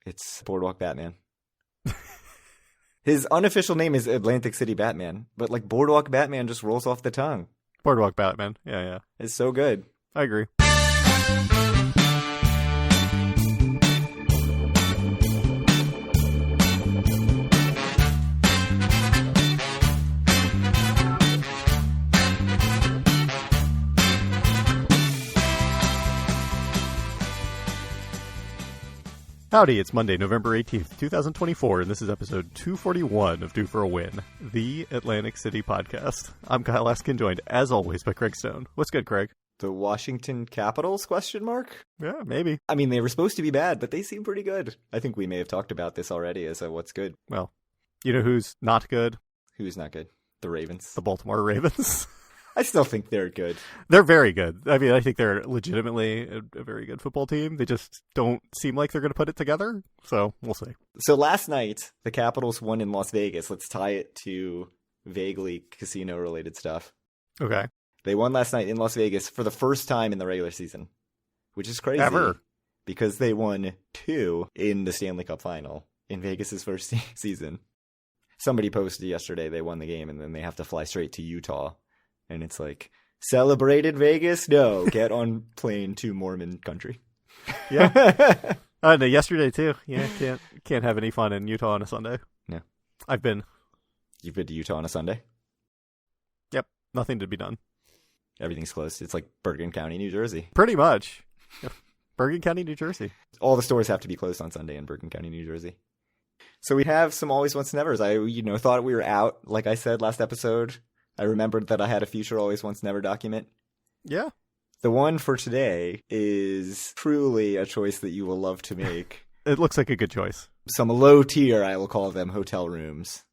It's Boardwalk Batman. His unofficial name is Atlantic City Batman, but like Boardwalk Batman just rolls off the tongue. Boardwalk Batman. Yeah. It's so good. I agree. Howdy, it's Monday, November 18th, 2024, and this is episode 241 of Due for a Win, the Atlantic City podcast. I'm Kyle Askin, joined, as always, by Craig Stone. What's good, Craig? The Washington Capitals, question mark? Yeah, maybe. I mean, they were supposed to be bad, but they seem pretty good. I think we may have talked about this already as what's good. Well, you know who's not good? Who's not good? The Ravens. The Baltimore Ravens. I still think they're good. They're very good. I mean, I think they're legitimately a very good football team. They just don't seem like they're going to put it together. So we'll see. So last night, the Capitals won in Las Vegas. Let's tie it to vaguely casino-related stuff. Okay. They won last night in Las Vegas for the first time in the regular season, which is crazy. Ever. Because they won 2 in the Stanley Cup final in Vegas' first season. Somebody posted yesterday they won the game, and then they have to fly straight to Utah. And it's like, celebrated Vegas? No, get on plane to Mormon country. Yeah. No, yesterday too. Yeah, can't have any fun in Utah on a Sunday. No. I've been. You've been to Utah on a Sunday? Yep. Nothing to be done. Everything's closed. It's like Bergen County, New Jersey. Pretty much. Yep. Bergen County, New Jersey. All the stores have to be closed on Sunday in Bergen County, New Jersey. So we have some always once nevers. I thought we were out, like I said last episode. I remembered that I had a future always once never document. Yeah. The one for today is truly a choice that you will love to make. It looks like a good choice. Some low tier, I will call them, hotel rooms.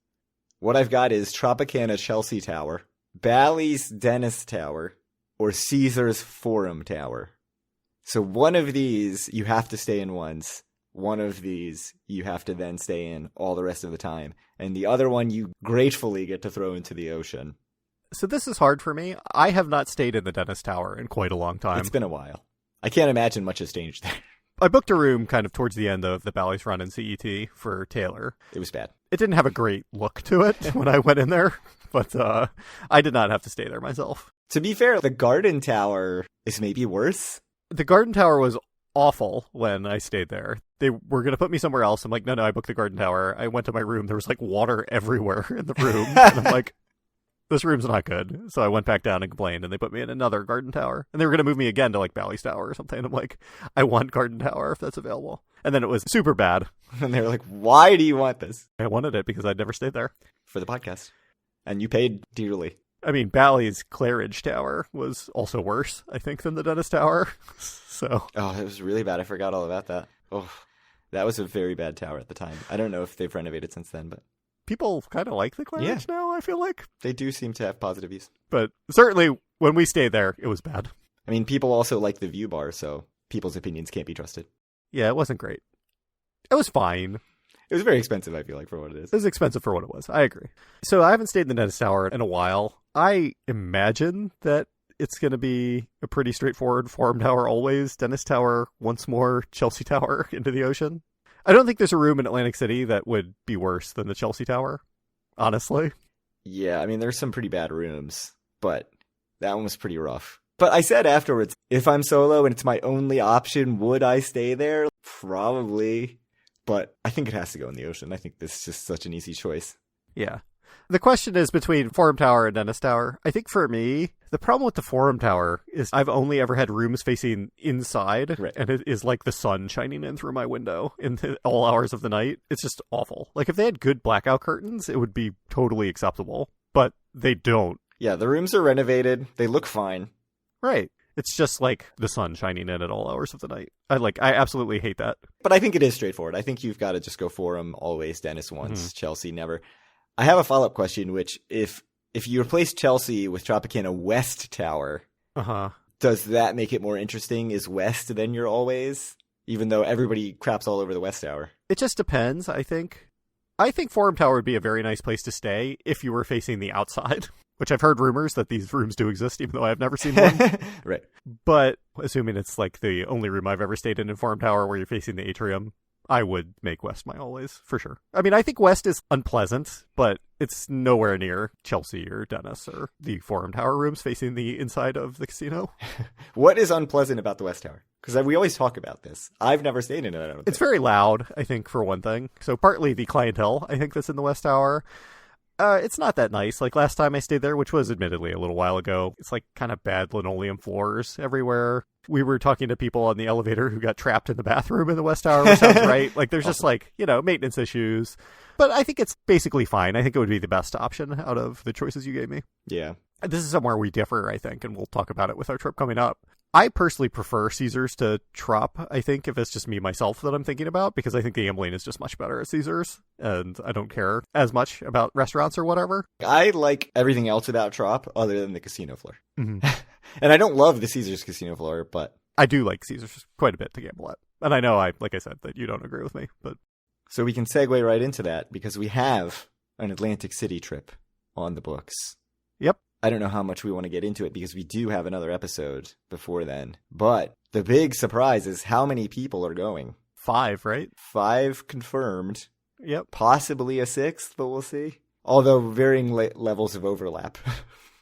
What I've got is Tropicana Chelsea Tower, Bally's Dennis Tower, or Caesars Forum Tower. So one of these you have to stay in once. One of these you have to then stay in all the rest of the time. And the other one you gratefully get to throw into the ocean. So this is hard for me. I have not stayed in the Dennis Tower in quite a long time. It's been a while. I can't imagine much has changed there. I booked a room kind of towards the end of the Bally's run in CET for Taylor. It was bad. It didn't have a great look to it when I went in there, but I did not have to stay there myself. To be fair, the Garden Tower is maybe worse. The Garden Tower was awful when I stayed there. They were going to put me somewhere else. I'm like, no, I booked the Garden Tower. I went to my room. There was like water everywhere in the room. And I'm like, this room's not good. So I went back down and complained, and they put me in another Garden Tower. And they were going to move me again to like Bally's Tower or something. And I'm like, I want Garden Tower if that's available. And then it was super bad. And they were like, why do you want this? I wanted it because I'd never stayed there. For the podcast. And you paid dearly. I mean, Bally's Claridge Tower was also worse, I think, than the Dennis Tower. So. Oh, it was really bad. I forgot all about that. Oh, that was a very bad tower at the time. I don't know if they've renovated since then, but. People kind of like the Claridge now, I feel like. They do seem to have positive views. But certainly, when we stayed there, it was bad. I mean, people also like the view bar, so people's opinions can't be trusted. Yeah, it wasn't great. It was fine. It was very expensive, I feel like, for what it is. It was expensive for what it was. I agree. So I haven't stayed in the Dennis Tower in a while. I imagine that it's going to be a pretty straightforward Forum Tower always, Dennis Tower once more, Chelsea Tower into the ocean. I don't think there's a room in Atlantic City that would be worse than the Chelsea Tower, honestly. Yeah, I mean, there's some pretty bad rooms, but that one was pretty rough. But I said afterwards, if I'm solo and it's my only option, would I stay there? Probably. But I think it has to go in the ocean. I think this is just such an easy choice. Yeah. The question is between Forum Tower and Dennis Tower. I think for me, the problem with the Forum Tower is I've only ever had rooms facing inside, right. And it is like the sun shining in through my window in all hours of the night. It's just awful. Like if they had good blackout curtains, it would be totally acceptable, but they don't. Yeah, the rooms are renovated. They look fine. Right. It's just like the sun shining in at all hours of the night. I absolutely hate that. But I think it is straightforward. I think you've got to just go Forum always, Dennis once, Chelsea never. I have a follow-up question, which if you replace Chelsea with Tropicana West Tower, does that make it more interesting? Is West then your always? Even though everybody craps all over the West Tower. It just depends, I think. I think Forum Tower would be a very nice place to stay if you were facing the outside, which I've heard rumors that these rooms do exist, even though I've never seen one. Right. But assuming it's like the only room I've ever stayed in Forum Tower where you're facing the atrium, I would make West my always, for sure. I mean, I think West is unpleasant, but it's nowhere near Chelsea or Dennis or the Forum Tower rooms facing the inside of the casino. What is unpleasant about the West Tower? Because we always talk about this. I've never stayed in it, I don't think. It's very loud, I think, for one thing. So partly the clientele, I think, that's in the West Tower. It's not that nice. Like last time I stayed there, which was admittedly a little while ago, it's like kind of bad linoleum floors everywhere. We were talking to people on the elevator who got trapped in the bathroom in the West Tower, which sounds right. Like there's just like, maintenance issues. But I think it's basically fine. I think it would be the best option out of the choices you gave me. Yeah. This is somewhere we differ, I think, and we'll talk about it with our trip coming up. I personally prefer Caesars to Trop, I think, if it's just me, myself, that I'm thinking about, because I think the gambling is just much better at Caesars, and I don't care as much about restaurants or whatever. I like everything else about Trop other than the casino floor. Mm-hmm. And I don't love the Caesars casino floor, but... I do like Caesars quite a bit to gamble at. And I know, like I said, that you don't agree with me, but... So we can segue right into that, because we have an Atlantic City trip on the books. Yep. I don't know how much we want to get into it because we do have another episode before then. But the big surprise is how many people are going. 5, right? 5 confirmed. Yep. Possibly a 6th, but we'll see. Although varying levels of overlap.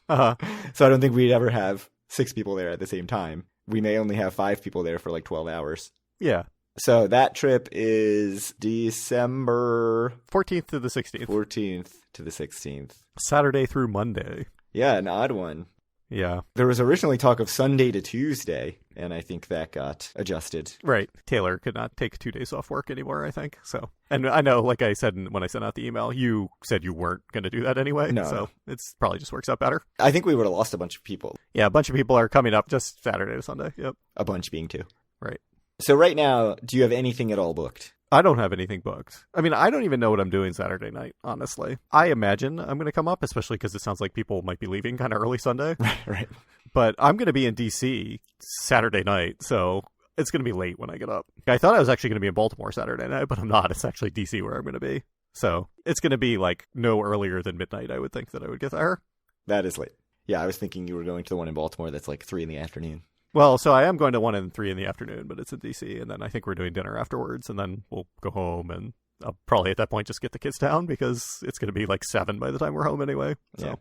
Uh-huh. So I don't think we'd ever have 6 people there at the same time. We may only have 5 people there for like 12 hours. Yeah. So that trip is December 14th to the 16th. 14th to the 16th. Saturday through Monday. Yeah, an odd one. Yeah. There was originally talk of Sunday to Tuesday, and I think that got adjusted. Right. Taylor could not take 2 days off work anymore, I think. So, and I know, like I said when I sent out the email, you said you weren't going to do that anyway. No. So it's probably just works out better. I think we would have lost a bunch of people. Yeah, a bunch of people are coming up just Saturday to Sunday. Yep. A bunch being 2. Right. So right now, do you have anything at all booked? I don't have anything booked. I mean, I don't even know what I'm doing Saturday night, honestly. I imagine I'm going to come up, especially because it sounds like people might be leaving kind of early Sunday. Right. But I'm going to be in D.C. Saturday night, so it's going to be late when I get up. I thought I was actually going to be in Baltimore Saturday night, but I'm not. It's actually D.C. where I'm going to be. So it's going to be like no earlier than midnight, I would think, that I would get there. That is late. Yeah, I was thinking you were going to the one in Baltimore that's like 3 in the afternoon. Well, so I am going to 1 and 3 in the afternoon, but it's in D.C., and then I think we're doing dinner afterwards, and then we'll go home, and I'll probably at that point just get the kids down, because it's going to be like 7 by the time we're home anyway. So. Yeah.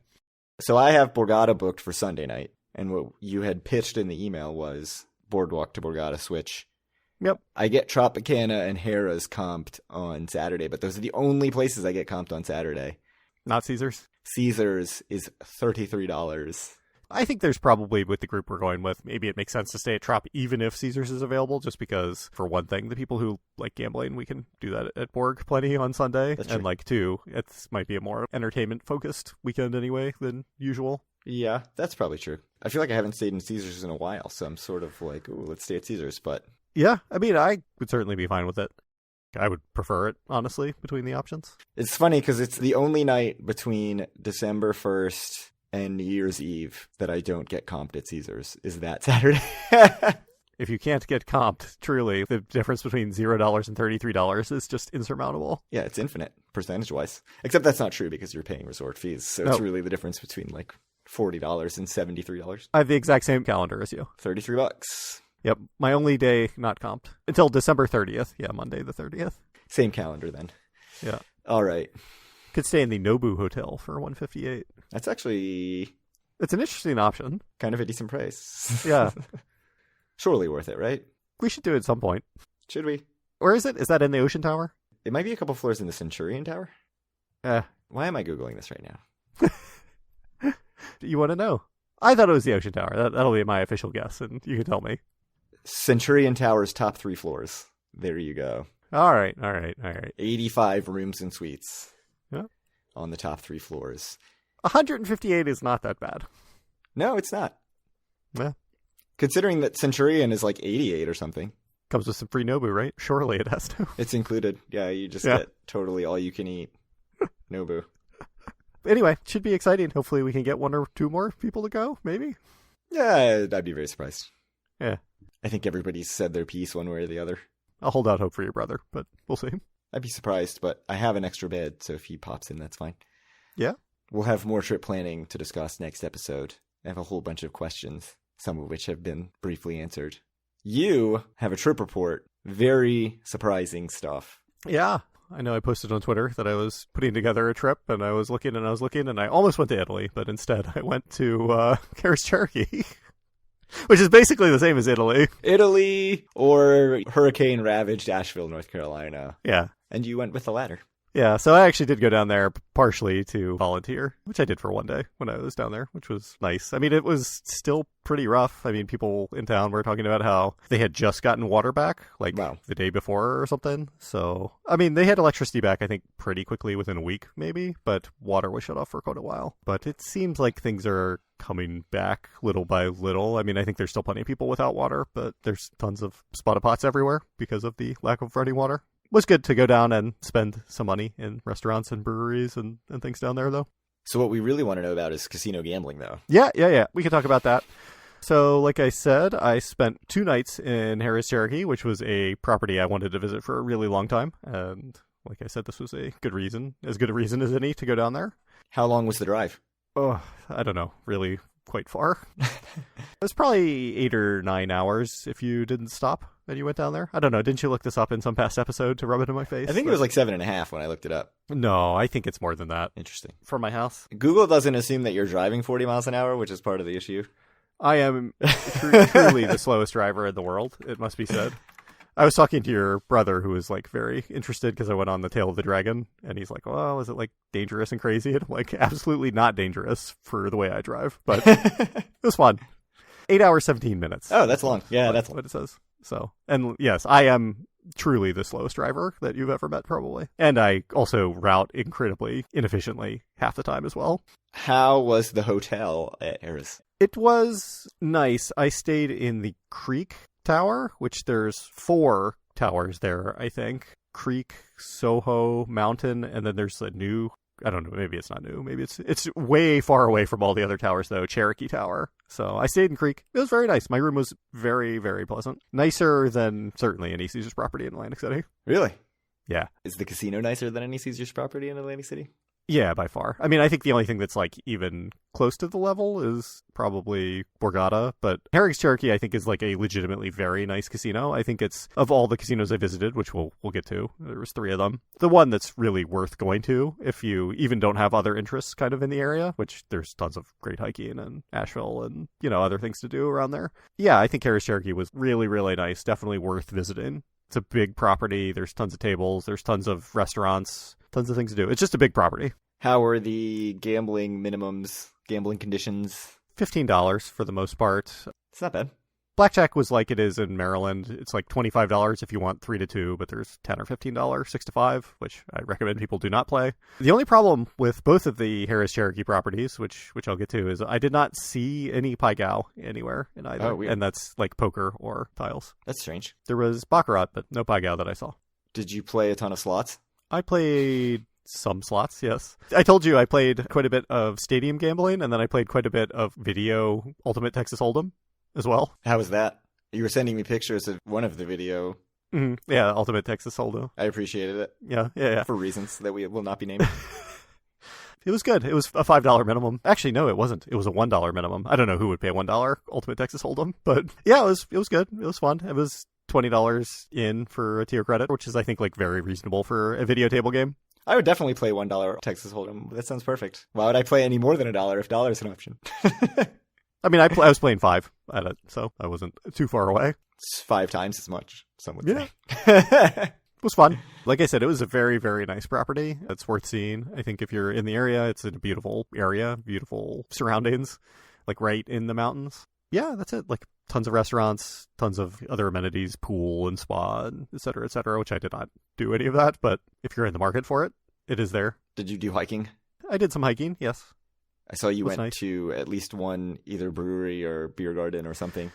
So I have Borgata booked for Sunday night, and what you had pitched in the email was Boardwalk to Borgata switch. Yep. I get Tropicana and Harrah's comped on Saturday, but those are the only places I get comped on Saturday. Not Caesars? Caesars is $33. I think there's probably, with the group we're going with, maybe it makes sense to stay at Trop even if Caesars is available, just because, for one thing, the people who like gambling, we can do that at Borg plenty on Sunday. That's and true. like, 2, it might be a more entertainment-focused weekend anyway than usual. Yeah, that's probably true. I feel like I haven't stayed in Caesars in a while, so I'm sort of like, ooh, let's stay at Caesars, but... Yeah, I mean, I would certainly be fine with it. I would prefer it, honestly, between the options. It's funny, because it's the only night between December 1st... and New Year's Eve that I don't get comped at Caesars is that Saturday. If you can't get comped, truly, the difference between $0 and $33 is just insurmountable. Yeah, it's infinite, percentage-wise. Except that's not true because you're paying resort fees, so it's really the difference between like $40 and $73. I have the exact same calendar as you. $33. Yep, my only day not comped. Until December 30th. Yeah, Monday the 30th. Same calendar then. Yeah. All right. Could stay in the Nobu Hotel for $158. That's actually... It's an interesting option. kind of a decent price. Yeah. Surely worth it, right? We should do it at some point. Should we? Or is it? Is that in the Ocean Tower? It might be a couple floors in the Centurion Tower. Why am I Googling this right now? You want to know? I thought it was the Ocean Tower. That'll be my official guess, and you can tell me. Centurion Tower's top 3 floors. There you go. All right. 85 rooms and suites. Yeah. On the top 3 floors. 158 is not that bad. No, it's not. Yeah. Considering that Centurion is like 88 or something. Comes with some free Nobu, right? Surely it has to. It's included. Yeah, you just get totally all you can eat. Nobu. Anyway, should be exciting. Hopefully we can get 1 or 2 more people to go, maybe? Yeah, I'd be very surprised. Yeah. I think everybody's said their piece one way or the other. I'll hold out hope for your brother, but we'll see. I'd be surprised, but I have an extra bed, so if he pops in, that's fine. Yeah? We'll have more trip planning to discuss next episode. I have a whole bunch of questions, some of which have been briefly answered. You have a trip report Very surprising stuff. Yeah. I know I posted on Twitter that I was putting together a trip, and I was looking, and I almost went to Italy, but instead I went to Harrah's, Cherokee, which is basically the same as Italy. Italy or hurricane-ravaged Asheville, North Carolina. Yeah. And you went with the latter. Yeah, so I actually did go down there partially to volunteer, which I did for one day when I was down there, which was nice. I mean, it was still pretty rough. I mean, people in town were talking about how they had just gotten water back, like the day before or something. So, I mean, they had electricity back, I think, pretty quickly within a week, maybe, but water was shut off for quite a while. But it seems like things are coming back little by little. I mean, I think there's still plenty of people without water, but there's tons of spotted pots everywhere because of the lack of running water. Was good to go down and spend some money in restaurants and breweries and things down there, though. So what we really want to know about is casino gambling, though. Yeah. We can talk about that. So, like I said, I spent 2 nights in Harrah's, Cherokee, which was a property I wanted to visit for a really long time. And like I said, this was a good reason, as good a reason as any to go down there. How long was the drive? Oh, I don't know. Really quite far. It was probably 8 or 9 hours if you didn't stop and you went down there. I don't know. Didn't you look this up in some past episode to rub it in my face? I think it was like 7.5 when I looked it up. No, I think it's more than that. Interesting. From my house. Google doesn't assume that you're driving 40 miles an hour, which is part of the issue. I am truly the slowest driver in the world, it must be said. I was talking to your brother, who was like very interested because I went on the Tail of the Dragon, and he's like, "Well, is it like dangerous and crazy?" And I'm like, "Absolutely not dangerous for the way I drive, but it was fun." 8 hours, 17 minutes. Oh, that's long. Yeah, that's what it says. So, and yes, I am truly the slowest driver that you've ever met, probably. And I also route incredibly inefficiently half the time as well. How was the hotel at Harrah's? It was nice. I stayed in the Creek Tower, which there's 4 towers there, I think. Creek, Soho, Mountain, and then there's a new, I don't know, maybe it's not new. Maybe it's way far away from all the other towers, though, Cherokee Tower. So I stayed in Creek. It was very nice. My room was very, very pleasant. Nicer than certainly any Caesar's property in Atlantic City. Really? Yeah. Is the casino nicer than any Caesar's property in Atlantic City? Yeah, by far. I mean, I think the only thing that's like even close to the level is probably Borgata, but Harrah's, Cherokee, I think, is like a legitimately very nice casino. I think it's, of all the casinos I visited, which we'll get to, there was 3 of them, the one that's really worth going to if you even don't have other interests kind of in the area, which there's tons of great hiking and Asheville and, you know, other things to do around there. Yeah, I think Harrah's, Cherokee was really, really nice. Definitely worth visiting. It's a big property. There's tons of tables. There's tons of restaurants. Tons of things to do. It's just a big property. How were the gambling minimums, gambling conditions? $15 for the most part. It's not bad. Blackjack was like it is in Maryland. It's like $25 if you want 3 to 2, but there's $10 or $15, 6 to 5, which I recommend people do not play. The only problem with both of the Harrah's, Cherokee properties, which I'll get to, is I did not see any Pai Gow anywhere in either. Oh, weird. And that's like poker or tiles. That's strange. There was Baccarat, but no Pai Gow that I saw. Did you play a ton of slots? I played some slots, yes. I told you I played quite a bit of stadium gambling, and then I played quite a bit of video Ultimate Texas Hold'em as well. How was that? You were sending me pictures of one of the video. Mm-hmm. Yeah, Ultimate Texas Hold'em. I appreciated it. Yeah. For reasons that we will not be named. It was good. It was a $5 minimum. Actually, no, it wasn't. It was a $1 minimum. I don't know who would pay $1 Ultimate Texas Hold'em, but yeah, it was good. It was fun. It was $20 in for a tier credit, which is, I think, like very reasonable for a video table game. I would definitely play $1 Texas Hold'em. That sounds perfect. Why would I play any more than $1 if $1 is an option? I mean, I was playing 5 at it, so I wasn't too far away. It's 5 times as much, some would say. It was fun. Like I said, it was a very, very nice property. It's worth seeing. I think if you're in the area, it's in a beautiful area, beautiful surroundings, like right in the mountains. Yeah, that's it. Like tons of restaurants, tons of other amenities, pool and spa, and et cetera, which I did not do any of that. But if you're in the market for it, it is there. Did you do hiking? I did some hiking, yes. I saw you went nice. to at least one either brewery or beer garden or something.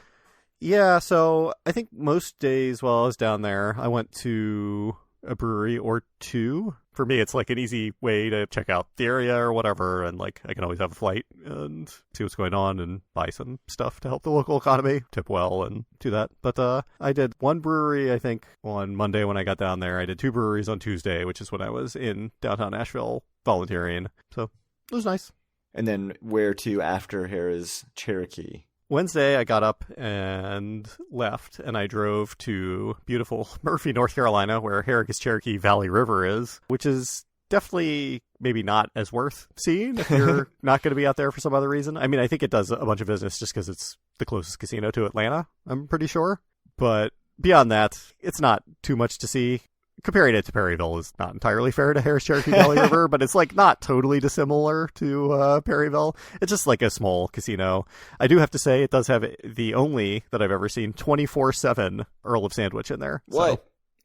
Yeah, so I think most days while I was down there, I went to a brewery or 2. For me, it's like an easy way to check out the area or whatever, and like I can always have a flight and see what's going on and buy some stuff to help the local economy, tip well and do that. But I did one brewery, I think, on Monday when I got down there. I did 2 breweries on Tuesday, which is when I was in downtown Asheville volunteering. So it was nice. And then where to after Harrah's, Cherokee? Wednesday, I got up and left, and I drove to beautiful Murphy, North Carolina, where Harrah's Cherokee Valley River is, which is definitely maybe not as worth seeing if you're not going to be out there for some other reason. I mean, I think it does a bunch of business just because it's the closest casino to Atlanta, I'm pretty sure. But beyond that, it's not too much to see. Comparing it to Perryville is not entirely fair to Harrah's Cherokee Valley River, but it's like not totally dissimilar to Perryville. It's just like a small casino. I do have to say it does have the only that I've ever seen 24/7 Earl of Sandwich in there. What? So,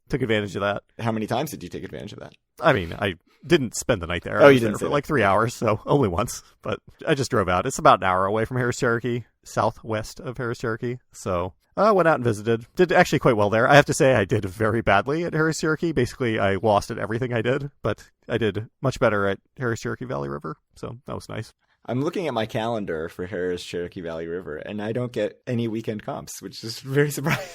took advantage of that. How many times did you take advantage of that? I mean, I didn't spend the night there. Oh, I you was didn't there say for that. like 3 hours, so only once. But I just drove out. It's about an hour away from Harrah's Cherokee, southwest of Harrah's Cherokee. So I went out and visited. Did actually quite well there. I have to say I did very badly at Harrah's Cherokee. Basically, I lost at everything I did, but I did much better at Harrah's Cherokee Valley River. So that was nice. I'm looking at my calendar for Harrah's Cherokee Valley River, and I don't get any weekend comps, which is very surprising.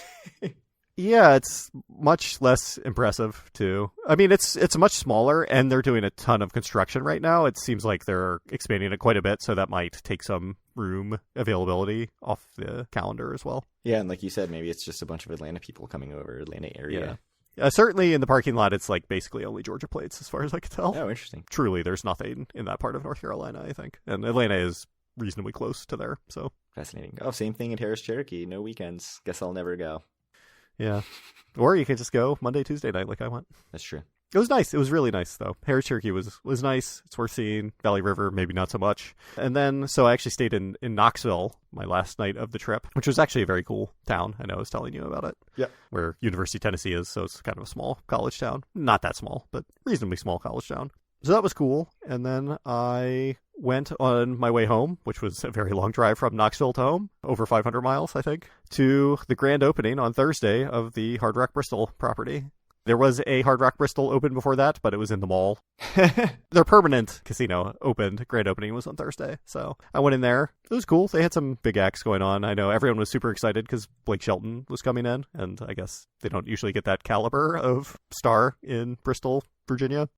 Yeah, it's much less impressive, too. I mean, it's much smaller, and they're doing a ton of construction right now. It seems like they're expanding it quite a bit, so that might take some room availability off the calendar as well. Yeah, and like you said, maybe it's just a bunch of Atlanta people coming over, Atlanta area. Yeah. Certainly in the parking lot, it's like basically only Georgia plates, as far as I can tell. Oh, interesting. Truly, there's nothing in that part of North Carolina, I think. And Atlanta is reasonably close to there, so. Fascinating. Oh, same thing at Harrah's Cherokee. No weekends. Guess I'll never go. Yeah. Or you could just go Monday, Tuesday night like I went. That's true. It was nice. It was really nice, though. Harrah's Cherokee was nice. It's worth seeing. Valley River, maybe not so much. And then, so I actually stayed in Knoxville my last night of the trip, which was actually a very cool town. I know I was telling you about it. Yeah. Where University of Tennessee is, so it's kind of a small college town. Not that small, but reasonably small college town. So that was cool. And then I went on my way home, which was a very long drive from Knoxville to home, over 500 miles, I think, to the grand opening on Thursday of the Hard Rock Bristol property. There was a Hard Rock Bristol open before that, but it was in the mall. Their permanent casino opened. Grand opening was on Thursday. So I went in there. It was cool. They had some big acts going on. I know everyone was super excited because Blake Shelton was coming in, and I guess they don't usually get that caliber of star in Bristol, Virginia.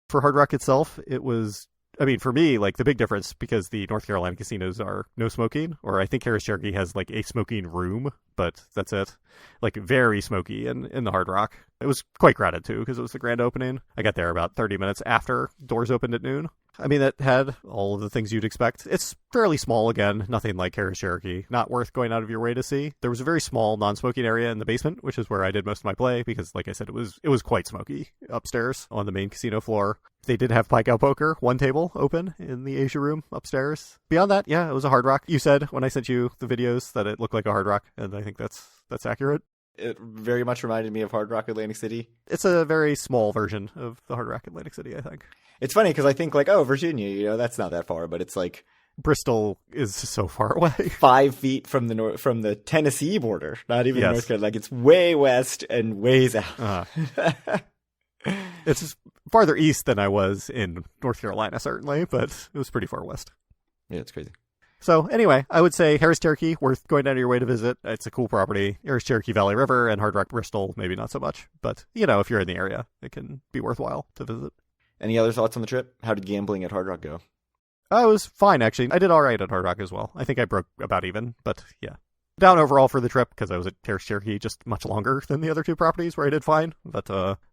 For Hard Rock itself, it was, I mean, for me, like the big difference, because the North Carolina casinos are no smoking, or I think Harrah's Cherokee has like a smoking room, but that's it. Like very smoky in the Hard Rock. It was quite crowded too, because it was the grand opening. I got there about 30 minutes after doors opened at noon. I mean, it had all of the things you'd expect. It's fairly small again, nothing like Harrah's Cherokee. Not worth going out of your way to see. There was a very small non-smoking area in the basement, which is where I did most of my play, because like I said, it was quite smoky upstairs on the main casino floor. They did have Pike Out Poker, one table open in the Asia room upstairs. Beyond that, yeah, it was a Hard Rock. You said when I sent you the videos that it looked like a Hard Rock, and I think that's accurate. It very much reminded me of Hard Rock Atlantic City. It's a very small version of the Hard Rock Atlantic City, I think. It's funny because I think like, oh, Virginia, that's not that far, but it's like Bristol is so far away. 5 feet from the Tennessee border, not even Yes. North Carolina. Like it's way west and ways out. It's farther east than I was in North Carolina, certainly, but it was pretty far west. Yeah, it's crazy. So anyway, I would say Harrah's Cherokee, worth going out of your way to visit. It's a cool property. Harrah's Cherokee Valley River and Hard Rock Bristol, maybe not so much. But, if you're in the area, it can be worthwhile to visit. Any other thoughts on the trip? How did gambling at Hard Rock go? It was fine, actually. I did all right at Hard Rock as well. I think I broke about even, but yeah. Down overall for the trip, because I was at Harrah's Cherokee just much longer than the other two properties where I did fine. But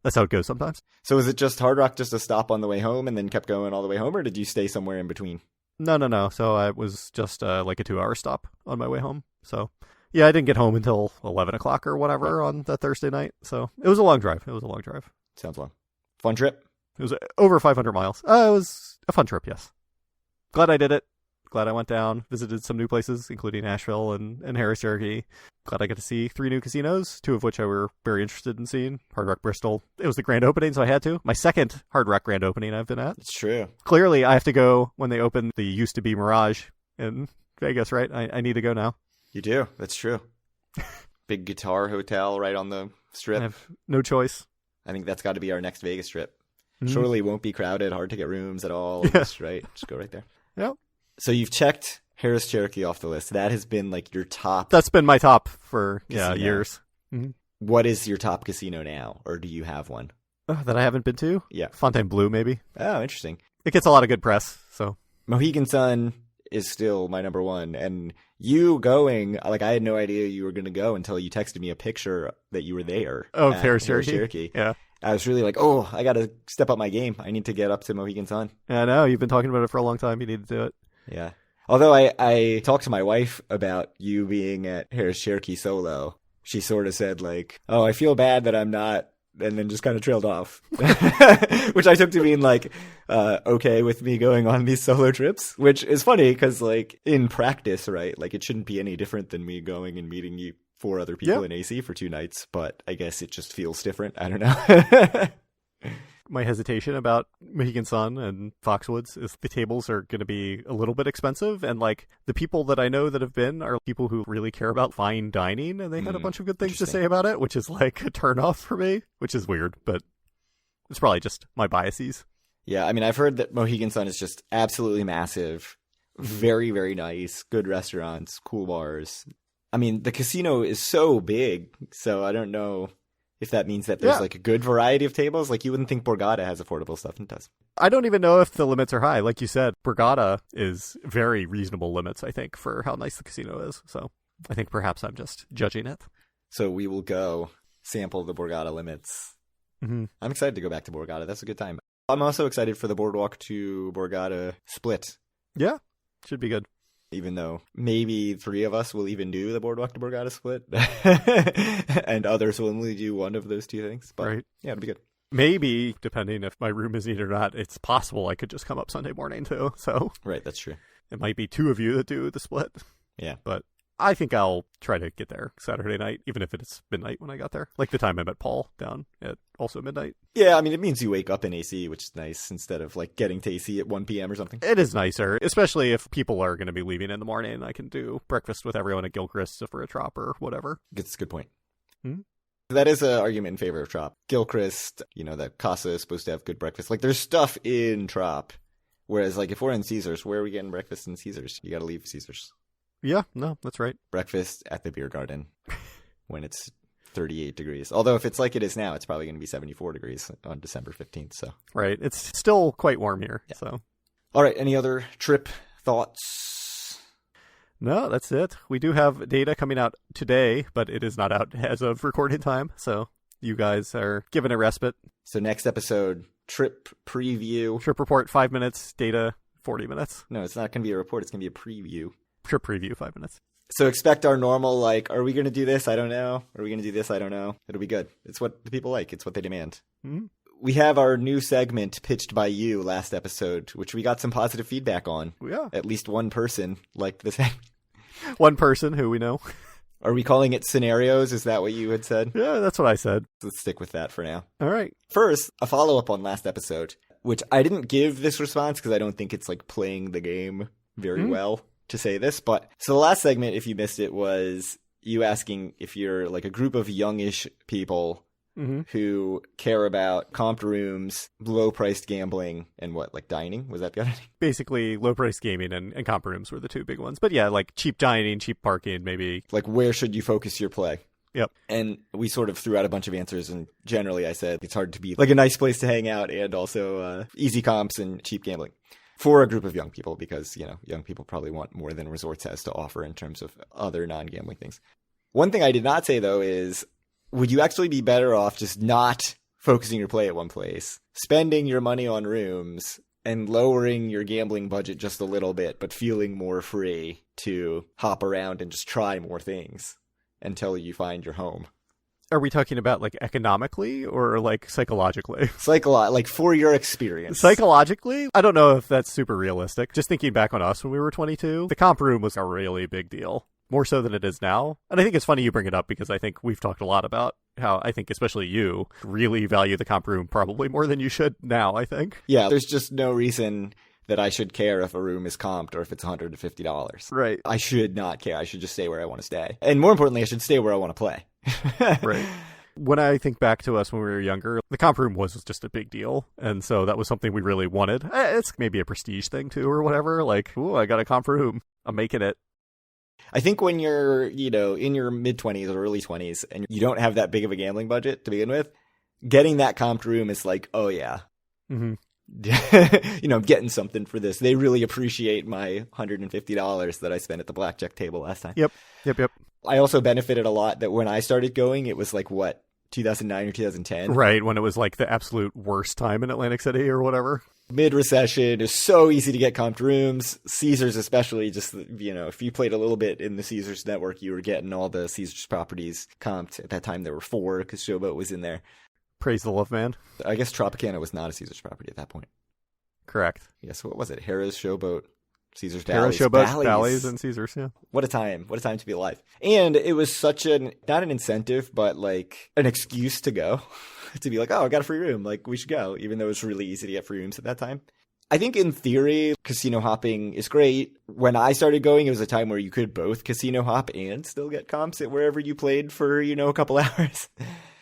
that's how it goes sometimes. So was it just Hard Rock just a stop on the way home and then kept going all the way home, or did you stay somewhere in between? No. So I was just like a 2-hour stop on my way home. So yeah, I didn't get home until 11 o'clock or whatever on that Thursday night. So it was a long drive. Sounds long. Fun trip? It was over 500 miles. It was a fun trip, yes. Glad I did it. Glad I went down, visited some new places, including Nashville and Harrah's Cherokee. Glad I got to see 3 new casinos, 2 of which I were very interested in seeing. Hard Rock Bristol. It was the grand opening, so I had to. My second Hard Rock grand opening I've been at. It's true. Clearly, I have to go when they open the used to be Mirage in Vegas, right? I need to go now. You do. That's true. Big guitar hotel right on the strip. I have no choice. I think that's got to be our next Vegas trip. Mm-hmm. Surely won't be crowded, hard to get rooms at all. Yeah. Just go right there. Yep. So you've checked Harrah's Cherokee off the list. That has been like your top. That's been my top for casino. years. Mm-hmm. What is your top casino now, or do you have one? That I haven't been to? Yeah. Fontainebleau, maybe. Oh, interesting. It gets a lot of good press, so. Mohegan Sun is still my number one. And you going, like, I had no idea you were going to go until you texted me a picture that you were there. Oh, at Harrah's Cherokee. Yeah. I was really like, oh, I got to step up my game. I need to get up to Mohegan Sun. I know. You've been talking about it for a long time. You need to do it. Yeah. Although I talked to my wife about you being at Harrah's Cherokee solo. She sort of said, like, oh, I feel bad that I'm not, and then just kind of trailed off. Which I took to mean, like, okay with me going on these solo trips. Which is funny because, like, in practice, right, like, it shouldn't be any different than me going and meeting you 4 other people in AC for 2 nights. But I guess it just feels different. I don't know. My hesitation about Mohegan Sun and Foxwoods is the tables are going to be a little bit expensive. And like the people that I know that have been are people who really care about fine dining. And they had a bunch of good things to say about it, which is like a turnoff for me, which is weird. But it's probably just my biases. Yeah, I mean, I've heard that Mohegan Sun is just absolutely massive. Very, very nice. Good restaurants, cool bars. I mean, the casino is so big. So I don't know if that means that there's like a good variety of tables. Like, you wouldn't think Borgata has affordable stuff, and it does. I don't even know if the limits are high. Like you said, Borgata is very reasonable limits, I think, for how nice the casino is. So I think perhaps I'm just judging it. So we will go sample the Borgata limits. Mm-hmm. I'm excited to go back to Borgata. That's a good time. I'm also excited for the Boardwalk to Borgata split. Yeah, should be good. Even though maybe 3 of us will even do the Boardwalk to Borgata split. And others will only do one of those 2 things. But right. Yeah, it'll be good. Maybe, depending if my room is needed or not, it's possible I could just come up Sunday morning too. So right, that's true. It might be 2 of you that do the split. Yeah. But I think I'll try to get there Saturday night, even if it's midnight when I got there. Like the time I met Paul down at also midnight. Yeah, I mean, it means you wake up in AC, which is nice, instead of like getting to AC at 1 p.m. or something. It is nicer, especially if people are going to be leaving in the morning. I can do breakfast with everyone at Gilchrist for a Trop or whatever. That's a good point. Mm-hmm. That is an argument in favor of Trop. Gilchrist, you know, that Casa is supposed to have good breakfast. Like, there's stuff in Trop. Whereas, like, if we're in Caesars, where are we getting breakfast in Caesars? You got to leave Caesars. Yeah, no, that's right. Breakfast at the beer garden when it's 38 degrees. Although if it's like it is now, it's probably going to be 74 degrees on December 15th. So right. It's still quite warm here. Yeah. So, all right. Any other trip thoughts? No, that's it. We do have data coming out today, but it is not out as of recording time. So you guys are given a respite. So next episode, trip preview. Trip report, 5 minutes. Data, 40 minutes. No, it's not going to be a report. It's going to be a preview. Trip preview, 5 minutes. So expect our normal, like, are we going to do this? I don't know. Are we going to do this? I don't know. It'll be good. It's what the people like. It's what they demand. Mm-hmm. We have our new segment pitched by you last episode, which we got some positive feedback on. Yeah. At least one person liked the segment. One person who we know. Are we calling it scenarios? Is that what you had said? Yeah, that's what I said. Let's stick with that for now. All right. First, a follow-up on last episode, which I didn't give this response because I don't think it's, like, playing the game very well to say this. But so the last segment, if you missed it, was you asking if you're, like, a group of youngish people who care about comped rooms, low-priced gambling, and what, like dining? Was that the other thing? Basically, low-priced gaming and comp rooms were the 2 big ones. But yeah, like cheap dining, cheap parking, maybe. Like, where should you focus your play? Yep. And we sort of threw out a bunch of answers, and generally I said it's hard to be like a nice place to hang out and also easy comps and cheap gambling for a group of young people because, you know, young people probably want more than Resorts has to offer in terms of other non-gambling things. One thing I did not say, though, is would you actually be better off just not focusing your play at one place, spending your money on rooms, and lowering your gambling budget just a little bit, but feeling more free to hop around and just try more things until you find your home? Are we talking about like economically or like psychologically? Like for your experience. Psychologically, I don't know if that's super realistic. Just thinking back on us when we were 22, the comp room was a really big deal. More so than it is now. And I think it's funny you bring it up because I think we've talked a lot about how I think especially you really value the comp room probably more than you should now, I think. Yeah, there's just no reason that I should care if a room is comped or if it's $150. Right. I should not care. I should just stay where I want to stay. And more importantly, I should stay where I want to play. Right. When I think back to us when we were younger, the comp room was just a big deal. And so that was something we really wanted. It's maybe a prestige thing too or whatever. Like, ooh, I got a comp room. I'm making it. I think when you're, you know, in your mid-20s or early 20s and you don't have that big of a gambling budget to begin with, getting that comped room is like, oh yeah. Mm-hmm. I'm getting something for this. They really appreciate my $150 that I spent at the blackjack table last time. Yep. I also benefited a lot that when I started going, it was like, 2009 or 2010? Right, when it was like the absolute worst time in Atlantic City or whatever. Mid-recession, is so easy to get comped rooms. Caesars especially, just, if you played a little bit in the Caesars network, you were getting all the Caesars properties comped. At that time, there were 4 because Showboat was in there. Praise the love, man. I guess Tropicana was not a Caesars property at that point. Correct. Yes, what was it? Harrah's, Showboat, Caesars, Harrah, Bally's. Showboat, Bally's, and Caesars, yeah. What a time. What a time to be alive. And it was such not an incentive, but like an excuse to go. To be like, oh, I got a free room. Like, we should go. Even though it was really easy to get free rooms at that time. I think in theory, casino hopping is great. When I started going, it was a time where you could both casino hop and still get comps at wherever you played for, a couple hours.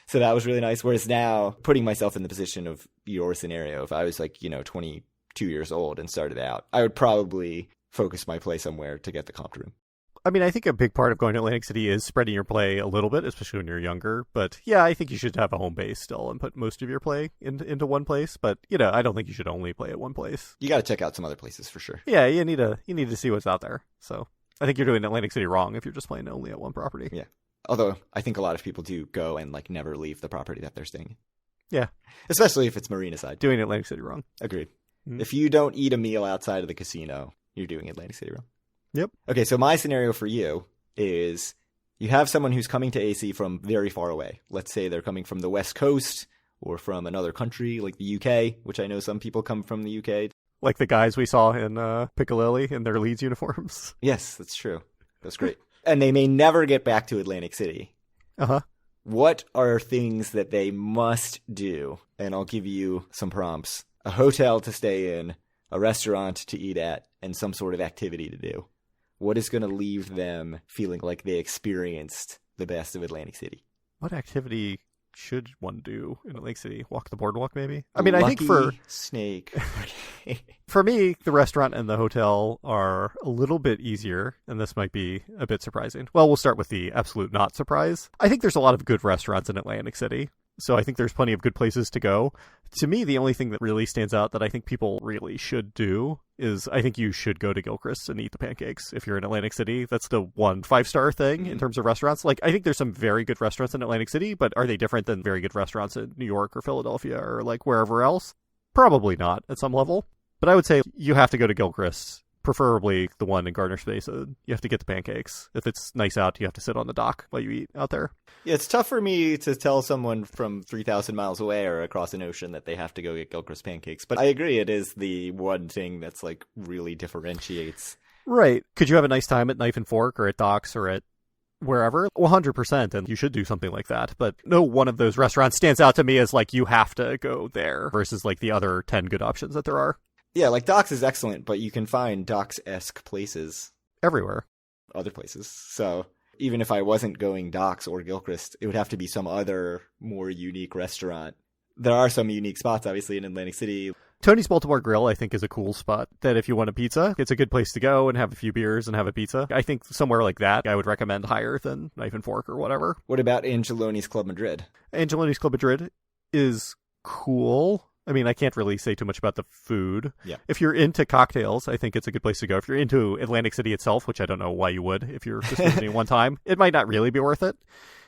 So that was really nice. Whereas now, putting myself in the position of your scenario, if I was like, 22 years old and started out, I would probably focus my play somewhere to get the comp room. I mean, I think a big part of going to Atlantic City is spreading your play a little bit, especially when you're younger. But yeah, I think you should have a home base still and put most of your play into one place. But, I don't think you should only play at one place. You got to check out some other places for sure. Yeah, you need to see what's out there. So I think you're doing Atlantic City wrong if you're just playing only at one property. Yeah. Although I think a lot of people do go and like never leave the property that they're staying in. Yeah. Especially if it's Marina side. Doing Atlantic City wrong. Agreed. Mm-hmm. If you don't eat a meal outside of the casino, you're doing Atlantic City wrong. Yep. Okay, so my scenario for you is you have someone who's coming to AC from very far away. Let's say they're coming from the West Coast or from another country like the UK, which I know some people come from the UK. Like the guys we saw in Piccadilly in their Leeds uniforms. Yes, that's true. That's great. And they may never get back to Atlantic City. Uh-huh. What are things that they must do? And I'll give you some prompts. A hotel to stay in, a restaurant to eat at, and some sort of activity to do. What is going to leave them feeling like they experienced the best of Atlantic City? What activity should one do in Atlantic City? Walk the boardwalk, maybe? I mean, I think for snake. For me, the restaurant and the hotel are a little bit easier, and this might be a bit surprising. Well, we'll start with the absolute not surprise. I think there's a lot of good restaurants in Atlantic City. So I think there's plenty of good places to go. To me, the only thing that really stands out that I think people really should do is I think you should go to Gilchrist and eat the pancakes if you're in Atlantic City. That's the one 5-star thing in terms of restaurants. Like, I think there's some very good restaurants in Atlantic City, but are they different than very good restaurants in New York or Philadelphia or like wherever else? Probably not at some level. But I would say you have to go to Gilchrist, preferably the one in Gardner Space. You have to get the pancakes. If it's nice out, you have to sit on the dock while you eat out there. Yeah, it's tough for me to tell someone from 3,000 miles away or across an ocean that they have to go get Gilchrist pancakes. But I agree, it is the one thing that's like really differentiates. Right. Could you have a nice time at Knife and Fork or at Docks or at wherever? 100%, and you should do something like that. But no one of those restaurants stands out to me as like you have to go there versus like the other 10 good options that there are. Yeah, like Docks is excellent, but you can find Docks-esque places everywhere. Other places. So even if I wasn't going Docks or Gilchrist, it would have to be some other more unique restaurant. There are some unique spots, obviously, in Atlantic City. Tony's Baltimore Grill, I think, is a cool spot that if you want a pizza, it's a good place to go and have a few beers and have a pizza. I think somewhere like that, I would recommend higher than Knife and Fork or whatever. What about Angeloni's Club Madrid? Angeloni's Club Madrid is cool. I mean, I can't really say too much about the food. Yeah. If you're into cocktails, I think it's a good place to go. If you're into Atlantic City itself, which I don't know why you would if you're just visiting one time, it might not really be worth it.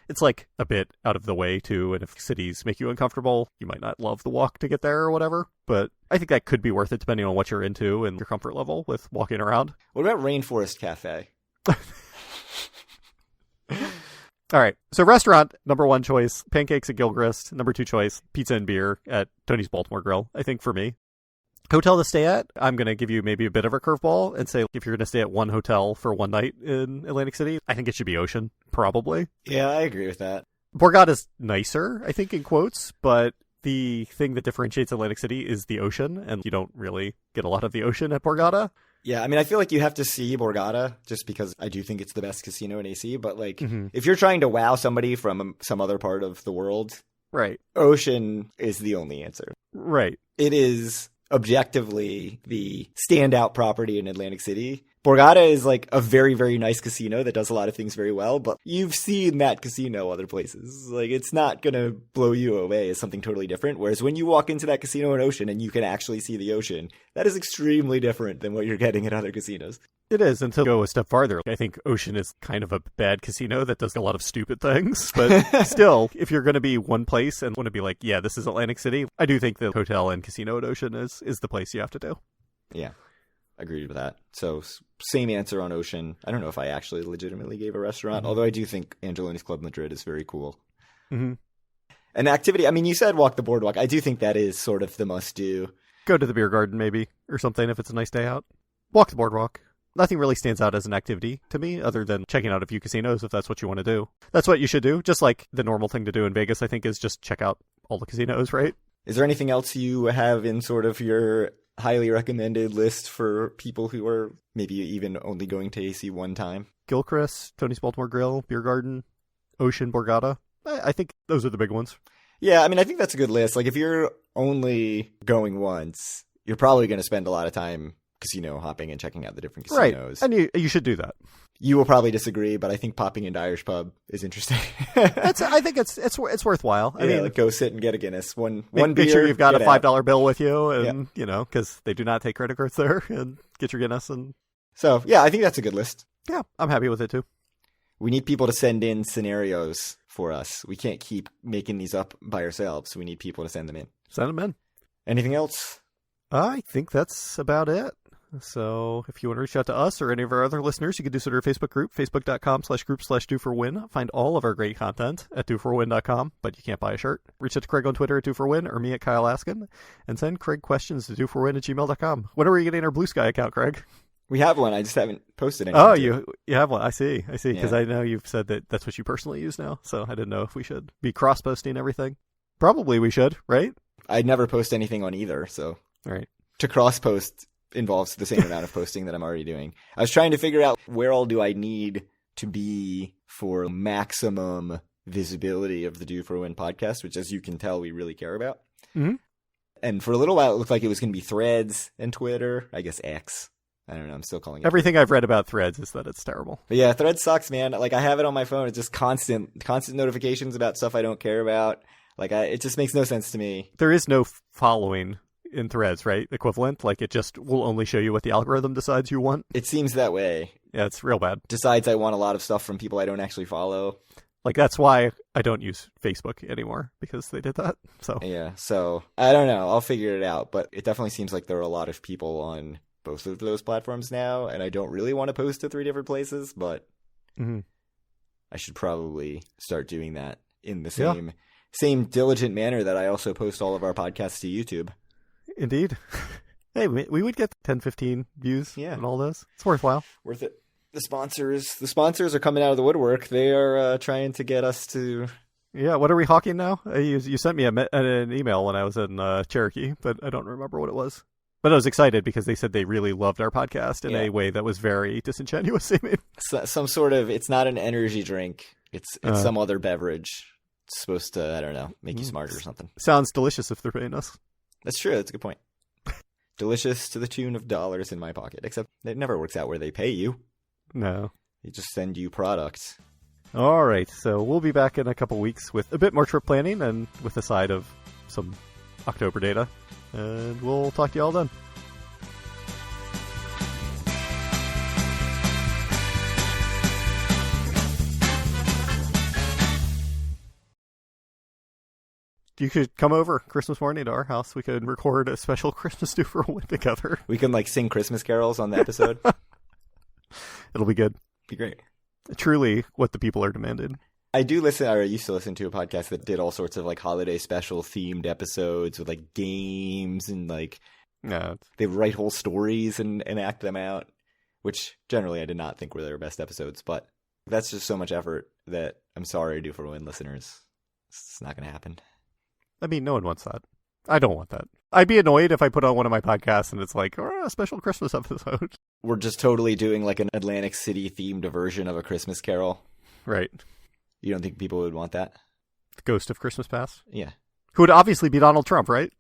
It's like a bit out of the way too, and if cities make you uncomfortable, you might not love the walk to get there or whatever. But I think that could be worth it depending on what you're into and your comfort level with walking around. What about Rainforest Cafe? All right. So restaurant, number 1 choice, pancakes at Gilchrist. Number 2 choice, pizza and beer at Tony's Baltimore Grill, I think for me. Hotel to stay at, I'm going to give you maybe a bit of a curveball and say if you're going to stay at one hotel for one night in Atlantic City, I think it should be Ocean, probably. Yeah, I agree with that. Borgata's nicer, I think, in quotes, but the thing that differentiates Atlantic City is the ocean, and you don't really get a lot of the ocean at Borgata. Yeah, I mean, I feel like you have to see Borgata just because I do think it's the best casino in AC. But like, if you're trying to wow somebody from some other part of the world, right, Ocean is the only answer. Right. It is objectively the standout property in Atlantic City. Borgata is like a very, very nice casino that does a lot of things very well, but you've seen that casino other places. Like, it's not gonna blow you away as something totally different. Whereas when you walk into that casino in Ocean and you can actually see the ocean, that is extremely different than what you're getting at other casinos. It is, and to go a step farther, I think Ocean is kind of a bad casino that does a lot of stupid things, but still, if you're going to be one place and want to be like, yeah, this is Atlantic City, I do think the hotel and casino at Ocean is the place you have to do. Yeah, agreed with that. So, same answer on Ocean. I don't know if I actually legitimately gave a restaurant, although I do think Angelini's Club Madrid is very cool. Mm-hmm. An activity, I mean, you said walk the boardwalk. I do think that is sort of the must-do. Go to the beer garden, maybe, or something if it's a nice day out. Walk the boardwalk. Nothing really stands out as an activity to me other than checking out a few casinos if that's what you want to do. That's what you should do. Just like the normal thing to do in Vegas, I think, is just check out all the casinos, right? Is there anything else you have in sort of your highly recommended list for people who are maybe even only going to AC one time? Gilchrist, Tony's Baltimore Grill, Beer Garden, Ocean, Borgata. I think those are the big ones. Yeah, I mean, I think that's a good list. Like, if you're only going once, you're probably going to spend a lot of time casino hopping and checking out the different casinos. Right, and you should do that. You will probably disagree, but I think popping into Irish pub is interesting. I think it's worthwhyle. I mean, like go sit and get a Guinness. One beer. Make sure you've got a $5 bill with you, and yeah. Because they do not take credit cards there. And get your Guinness. And so, yeah, I think that's a good list. Yeah, I'm happy with it too. We need people to send in scenarios for us. We can't keep making these up by ourselves. We need people to send them in. Send them in. Anything else? I think that's about it. So if you want to reach out to us or any of our other listeners, you can do so to our Facebook group, facebook.com/group/doforwin. Find all of our great content at doforwin.com, but you can't buy a shirt. Reach out to Craig on Twitter at doforwin or me at Kyle Askin, and send Craig questions to doforwin@gmail.com. When are we getting our Blue Sky account, Craig? We have one. I just haven't posted anything. Oh, you have one. I see. Because Yeah. I know you've said that that's what you personally use now, so I didn't know if we should be cross-posting everything. Probably we should, right? I'd never post anything on either, so All right. to cross-post involves the same amount of posting that I'm already doing. I was trying to figure out where all do I need to be for maximum visibility of the Do For Win podcast, which, as you can tell, we really care about. Mm-hmm. And for a little while, it looked like it was going to be Threads and Twitter. I guess X. I don't know. I'm still calling it. Everything I've read about Threads is that it's terrible. But yeah, Threads sucks, man. Like, I have it on my phone. It's just constant notifications about stuff I don't care about. Like, it just makes no sense to me. There is no following in Threads, right? Equivalent. Like, it just will only show you what the algorithm decides you want. It seems that way. Yeah, it's real bad. Decides I want a lot of stuff from people I don't actually follow. Like, that's why I don't use Facebook anymore, because they did that. So Yeah, so I don't know. I'll figure it out. But it definitely seems like there are a lot of people on both of those platforms now, and I don't really want to post to 3 different places, but Mhm. I should probably start doing that in the same diligent manner that I also post all of our podcasts to YouTube. Indeed. Hey, we would get 10, 15 views Yeah. on all this. It's worthwhile. Worth it. The sponsors are coming out of the woodwork. They are trying to get us to... Yeah, what are we hawking now? You sent me an email when I was in Cherokee, but I don't remember what it was. But I was excited because they said they really loved our podcast in a way that was very disingenuous seeming. Some sort of... It's not an energy drink. It's some other beverage. It's supposed to, I don't know, make you smarter or something. Sounds delicious if they're paying us. That's true. That's a good point. Delicious to the tune of dollars in my pocket. Except it never works out where they pay you. No. They just send you products. All right, so we'll be back in a couple weeks with a bit more trip planning and with a side of some October data. And we'll talk to you all then. You could come over Christmas morning to our house. We could record a special Christmas Do For Win together. We can sing Christmas carols on the episode. It'll be good. Be great. Truly what the people are demanding. I used to listen to a podcast that did all sorts of holiday special themed episodes with games and they write whole stories and act them out, which generally I did not think were their best episodes, but that's just so much effort that I'm sorry, Do For Win listeners. It's not going to happen. I mean, no one wants that. I don't want that. I'd be annoyed if I put on one of my podcasts and it's a special Christmas episode. We're just totally doing an Atlantic City themed version of a Christmas Carol. Right. You don't think people would want that? The Ghost of Christmas Past? Yeah. Who would obviously be Donald Trump, right?